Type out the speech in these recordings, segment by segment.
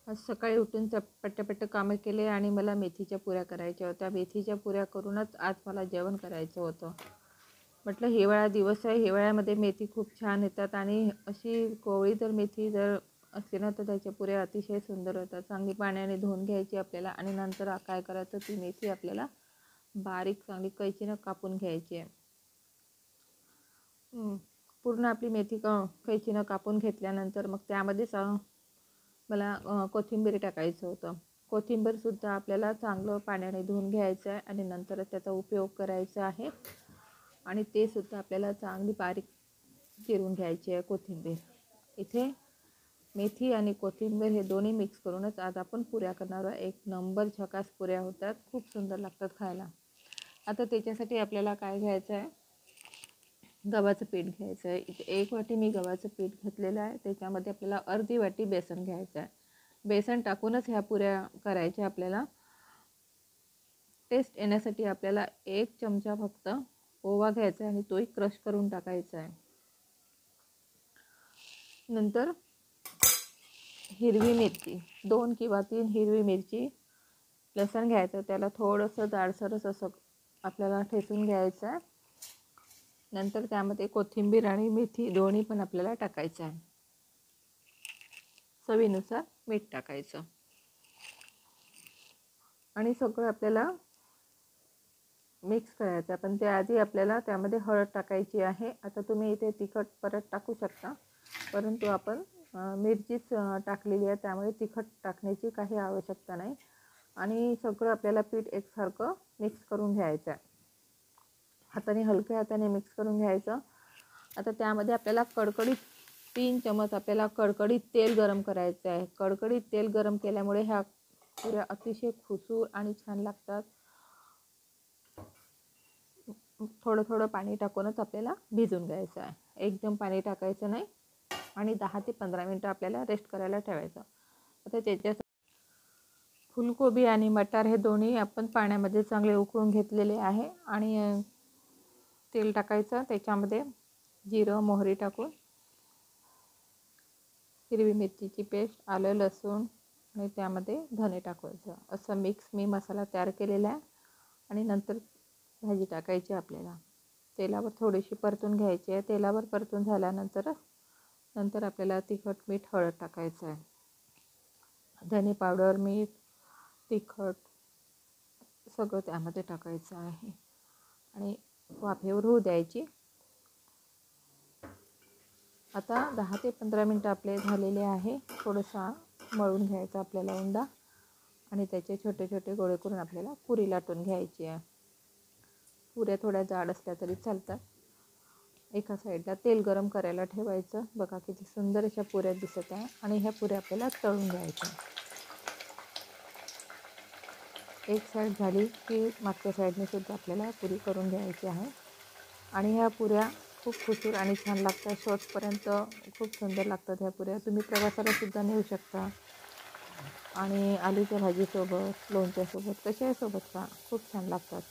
आज सकाळी उठून पट्ट कामं केले आणि मला मेथीच्या पुऱ्या करायच्या होत्या. मेथीच्या पुऱ्या करूनच आज मला जेवण करायचं होतं. म्हटलं हिवाळा दिवस आहे, हिवाळ्यामध्ये मेथी खूप छान येतात आणि अशी कोवळी जर मेथी जर असली ना तर त्याच्या पुऱ्या अतिशय सुंदर होतात. चांगली पाण्याने धुवून घ्यायची आपल्याला आणि नंतर काय करायचं, ती मेथी आपल्याला बारीक चांगली कैचीनं कापून घ्यायची आहे. पूर्ण आपली मेथी कैचीनं कापून घेतल्यानंतर मग त्यामध्येच मला कोथिंबीर टाकायचं होतं. कोथिंबीरसुद्धा आपल्याला चांगलं पाण्याने धुवून घ्यायचं आहे आणि नंतर त्याचा उपयोग करायचा आहे आणि ते सुद्धा आपल्याला चांगली बारीक चिरून घ्यायची आहे कोथिंबीर. इथे मेथी आणि कोथिंबीर हे दोन्ही मिक्स करूनच आज आपण पुऱ्या करणार आहोत. एक नंबर झकास पुऱ्या होतात, खूप सुंदर लागतात खायला. आता त्याच्यासाठी आपल्याला काय घ्यायचं आहे, गव्हाचं पीठ घ्यायचं आहे. इथे 1 वाटी मी गव्हाचं पीठ घेतलेलं आहे. त्याच्यामध्ये आपल्याला अर्धी वाटी बेसन घ्यायचं आहे. बेसन टाकूनच ह्या पुऱ्या करायच्या आपल्याला. टेस्ट येण्यासाठी आपल्याला 1 चमचा फक्त ओवा घ्यायचा आहे आणि तोही क्रश करून टाकायचा आहे. नंतर हिरवी मिरची 2 किंवा 3 हिरवी मिरची, लसण घ्यायचं, त्याला थोडंसं जाडसरच असं आपल्याला ठेचून घ्यायचं आहे. नंतर त्यामध्ये कोथिंबीर आणि मेथी दोन्ही पण आपल्याला टाकायचं आहे. चवीनुसार मीठ टाकायचं आणि सगळं आपल्याला मिक्स करायचं. पण त्याआधी आपल्याला त्यामध्ये हळद टाकायची आहे. आता तुम्ही इथे तिखट परत टाकू शकता, परंतु आपण मिरचीच टाकलेली आहे त्यामुळे तिखट टाकण्याची काही आवश्यकता नाही. आणि सगळं आपल्याला पीठ एकसारखं मिक्स करून घ्यायचं आहे. हाताने हलक्या हाताने मिक्स करून घ्यायचं. आता त्यामध्ये आपल्याला कडकडीत 3 चमच आपल्याला कडकडीत तेल गरम करायचं आहे. कडकडीत तेल गरम केल्यामुळे ह्या पुऱ्या अतिशय खुसूर आणि छान लागतात. थोडं थोडं पाणी टाकूनच आपल्याला भिजून घ्यायचं आहे, एकदम पाणी टाकायचं नाही आणि 10 ते 15 मिनटं आपल्याला रेस्ट करायला ठेवायचं. आता त्याच्यात फुलकोबी आणि मटार हे दोन्ही आपण पाण्यामध्ये चांगले उकळून घेतलेले आहे आणि तेल टाकायचं. त्याच्यामध्ये जिरं मोहरी टाकून हिरवी मिरचीची पेस्ट, आलं लसूण आणि त्यामध्ये धने टाकायचं. असं मिक्स मी मसाला तयार केलेला आहे आणि नंतर भाजी टाकायची आपल्याला. तेलावर थोडीशी परतून घ्यायची आहे. तेलावर परतून झाल्यानंतर आपल्याला तिखट मीठ हळद टाकायचं आहे. धने पावडर, मीठ, तिखट सगळं त्यामध्ये टाकायचं आहे आणि वाफेवर होऊ द्यायची. आता 10 ते 15 मिनटं आपले झालेले आहे. थोडंसं मळून घ्यायचा आपल्याला उंडा आणि त्याचे छोटे छोटे गोळे करून आपल्याला पुरी लाटून घ्यायची आहे. पुऱ्या थोड्या जाड असल्या तरी चालतात. एका साईडला तेल गरम करायला ठेवायचं. बघा किती सुंदर अशा पुऱ्या दिसत आहे आणि ह्या पुऱ्या आपल्याला तळून घ्यायच्या. एक साईड झाली की मागच्या साईडने सुद्धा आपल्याला पुरी करून घ्यायची आहे आणि ह्या पुऱ्या खूप खुसूर आणि छान लागतात. शेवटपर्यंत खूप सुंदर लागतात ह्या पुऱ्या. तुम्ही प्रवासाला सुद्धा नेऊ शकता आणि आलूच्या भाजीसोबत, लोणच्यासोबत, कशासोबत का खूप छान लागतात.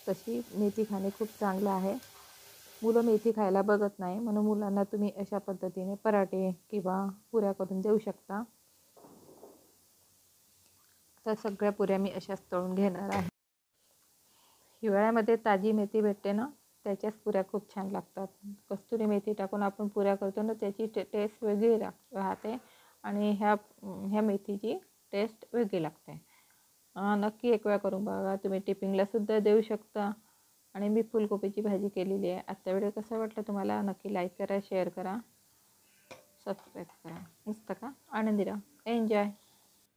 तशी मेथी खाणे खूप चांगलं आहे. मुलं मेथी खायला बघत नाही, म्हणून मुलांना तुम्ही अशा पद्धतीने पराठे किंवा पुऱ्या करून देऊ शकता. तर सगळ्या पुऱ्या मी अशाच तळून घेणार आहे. हिवाळ्यामध्ये ताजी मेथी भेटते ना, त्याच्याच पुऱ्या खूप छान लागतात. कस्तुरी मेथी टाकून आपण पुऱ्या करतो ना, त्याची टेस्ट वेगळी राहते आणि ह्या मेथीची टेस्ट वेगळी लागते. नक्की एक वेळा करून बघा. तुम्ही टिफिनला सुद्धा देऊ शकता. आणि मी फुलकोबीची भाजी केलेली आहे. आजचा व्हिडिओ कसा वाटला तुम्हाला नक्की लाईक करा, शेअर करा, सबस्क्राईब करा. मस्त का? आनंदी राहा, एन्जॉय.